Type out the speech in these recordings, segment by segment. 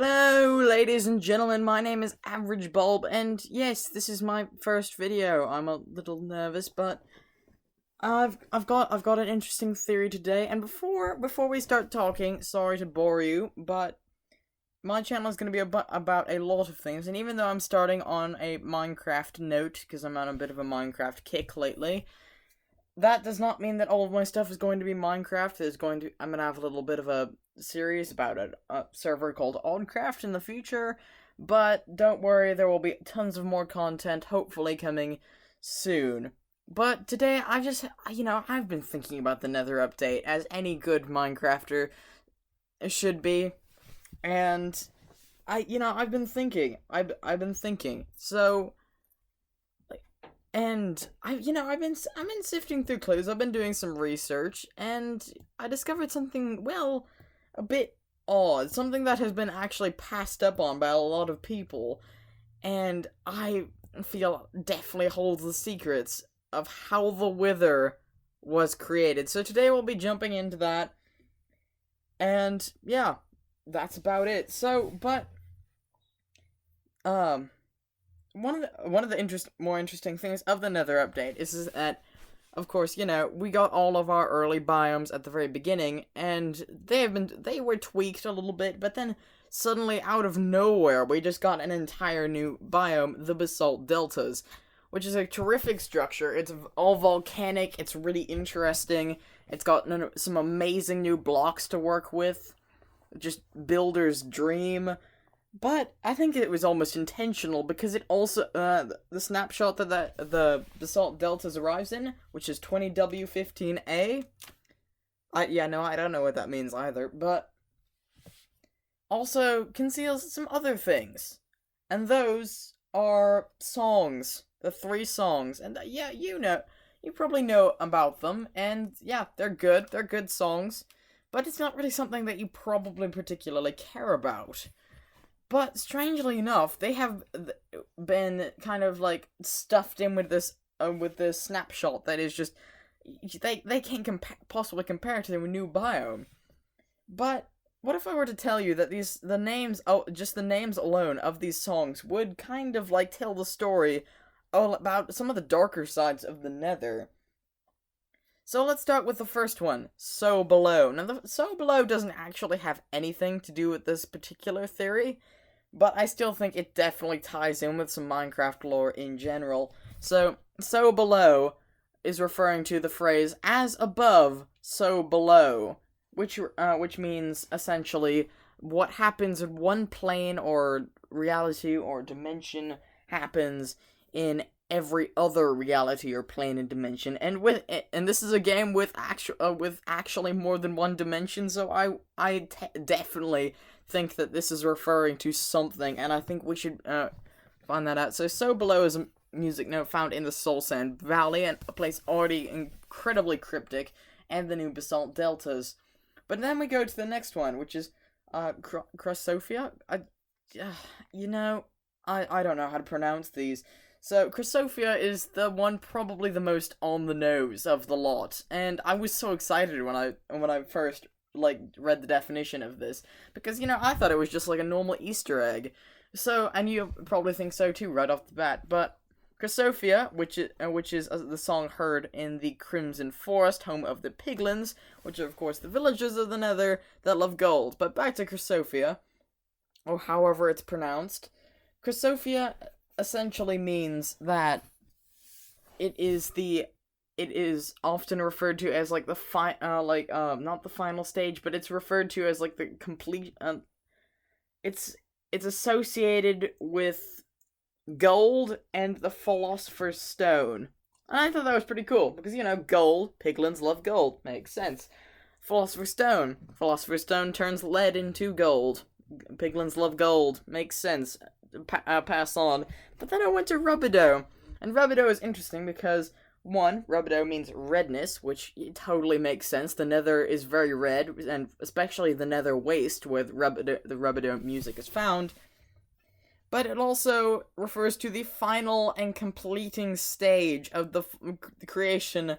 Hello, ladies and gentlemen, my name is AverageBulb, and yes, this is my first video. I'm a little nervous, but I've got an interesting theory today, and before we start talking, sorry to bore you, but my channel is going to be about a lot of things, and even though I'm starting on a Minecraft note, because I'm on a bit of a Minecraft kick lately, that does not mean that all of my stuff is going to be Minecraft. I'm gonna have a little bit of a series about a server called Oddcraft in the future, but don't worry, there will be tons of more content, hopefully coming soon. But today, I've been thinking about the Nether update, as any good Minecrafter should be, and I've been thinking, so. And I've been sifting through clues. I've been doing some research, and I discovered something, well, a bit odd, something that has been actually passed up on by a lot of people, and I feel definitely holds the secrets of how the Wither was created. So today we'll be jumping into that, and yeah, that's about it. So, but one of the more interesting things of the Nether update is that, of course, we got all of our early biomes at the very beginning, and they were tweaked a little bit, but then suddenly out of nowhere, we just got an entire new biome, the Basalt Deltas, which is a terrific structure. It's all volcanic, it's really interesting, it's got some amazing new blocks to work with, just builder's dream. But I think it was almost intentional, because it also, the snapshot that the Basalt Deltas arrives in, which is 20W15A, I don't know what that means either, but also conceals some other things. And those are songs, the 3 songs, and you probably know about them, and yeah, they're good songs, but it's not really something that you probably particularly care about. But strangely enough, they have been kind of like stuffed in with this snapshot that is just they can't possibly compare to their new biome. But what if I were to tell you that just the names alone of these songs would kind of like tell the story all about some of the darker sides of the Nether? So let's start with the first one, So Below. Now, the So Below doesn't actually have anything to do with this particular theory, but I still think it definitely ties in with some Minecraft lore in general. So Below is referring to the phrase, as above, so below, which means, essentially, what happens in one plane or reality or dimension happens in every other reality or plane and dimension, and this is a game with actually more than one dimension, so I definitely think that this is referring to something, and I think we should find that out. So Below is a music note found in the Soul Sand Valley, and a place already incredibly cryptic, and the new Basalt Deltas. But then we go to the next one, which is Sophia. I don't know how to pronounce these. So, Sophia is the one probably the most on the nose of the lot, and I was so excited when I first read the definition of this, because I thought it was just like a normal Easter egg. So, and you probably think so too right off the bat. But Sophia, which is the song heard in the Crimson Forest, home of the Piglins, which are of course the villagers of the Nether that love gold. But back to Sophia, or however it's pronounced, Sophia essentially means that it is often referred to as like the not the final stage, but it's referred to as like the complete it's associated with gold and the Philosopher's Stone. And I thought that was pretty cool, because gold, piglins love gold, makes sense. Philosopher's Stone turns lead into gold. Piglins love gold, makes sense. Pass on. But then I went to Rubidoux, and Rubidoux is interesting because, one, Rubidoux means redness, which totally makes sense. The Nether is very red, and especially the Nether Waste, where the Rubidoux music is found. But it also refers to the final and completing stage of the creation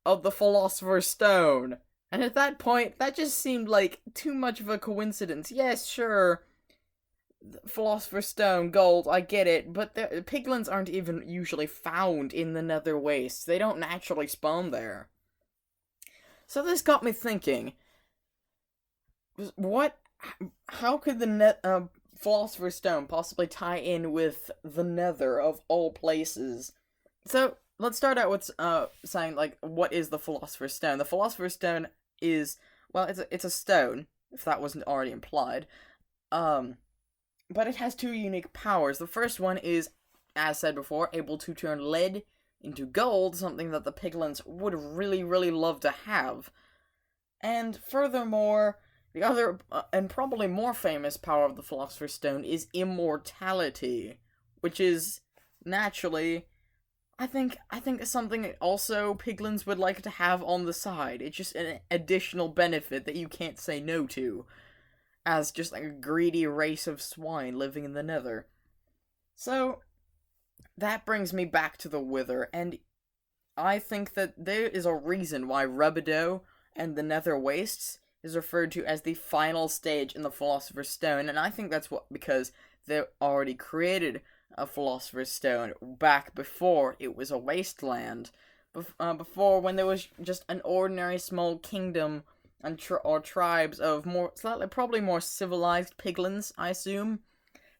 of the Philosopher's Stone. And at that point, that just seemed like too much of a coincidence. Yes, sure, Philosopher's Stone, gold, I get it, but the piglins aren't even usually found in the Nether Wastes. They don't naturally spawn there. So this got me thinking, how could the Philosopher's Stone possibly tie in with the Nether of all places? So, let's start out with saying, like, what is the Philosopher's Stone? The Philosopher's Stone is, well, it's a stone, if that wasn't already implied. But it has two unique powers. The first one is, as said before, able to turn lead into gold, something that the piglins would really, really love to have. And furthermore, the other, and probably more famous power of the Philosopher's Stone is immortality, which is, naturally, I think something also piglins would like to have on the side. It's just an additional benefit that you can't say no to, as just like a greedy race of swine living in the Nether. So, that brings me back to the Wither, and I think that there is a reason why Rubidoux and the Nether Wastes is referred to as the final stage in the Philosopher's Stone, and I think that's because they already created a Philosopher's Stone back before it was a wasteland, before when there was just an ordinary small kingdom and or tribes of probably more civilized piglins, I assume,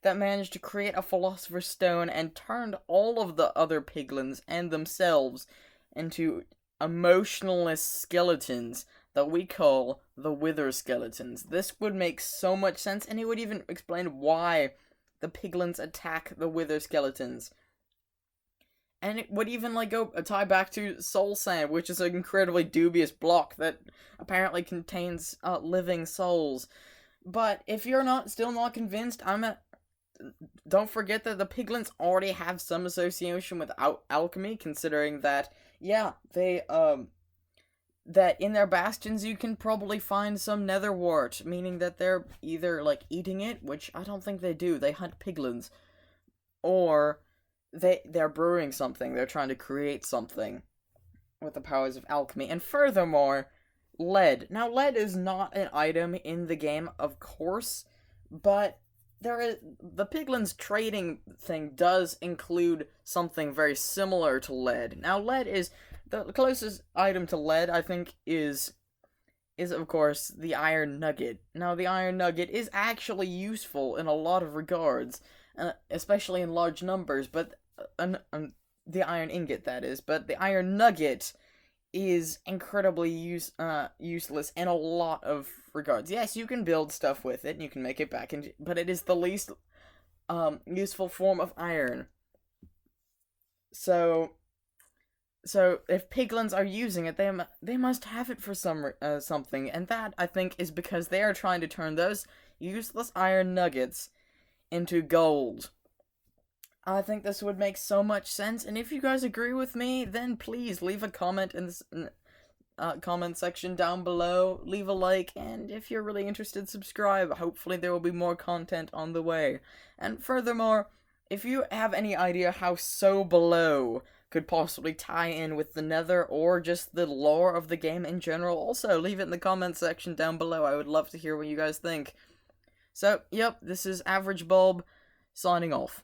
that managed to create a Philosopher's Stone and turned all of the other piglins and themselves into emotionless skeletons that we call the Wither skeletons. This would make so much sense, and it would even explain why the piglins attack the Wither skeletons. And it would even, like, tie back to soul sand, which is an incredibly dubious block that apparently contains living souls. But if you're still not convinced, don't forget that the piglins already have some association with alchemy, considering that, yeah, that in their bastions you can probably find some nether wart, meaning that they're either, like, eating it, which I don't think they do, they hunt piglins, or they're brewing something, they're trying to create something with the powers of alchemy. And furthermore, lead. Now, lead is not an item in the game, of course, but the piglins trading thing does include something very similar to lead. Now, lead is, the closest item to lead, I think, is of course the iron nugget. Now, the iron nugget is actually useful in a lot of regards, especially in large numbers, but the iron ingot, that is, but the iron nugget is incredibly useless in a lot of regards. Yes, you can build stuff with it, and you can make it back, but it is the least useful form of iron. So if piglins are using it, they must have it for something, and that, I think, is because they are trying to turn those useless iron nuggets into gold. I think this would make so much sense, and if you guys agree with me, then please leave a comment in the comment section down below, leave a like, and if you're really interested, subscribe. Hopefully there will be more content on the way. And furthermore, if you have any idea how So Below could possibly tie in with the Nether, or just the lore of the game in general, also leave it in the comment section down below. I would love to hear what you guys think. So, yep, this is AverageBulb, signing off.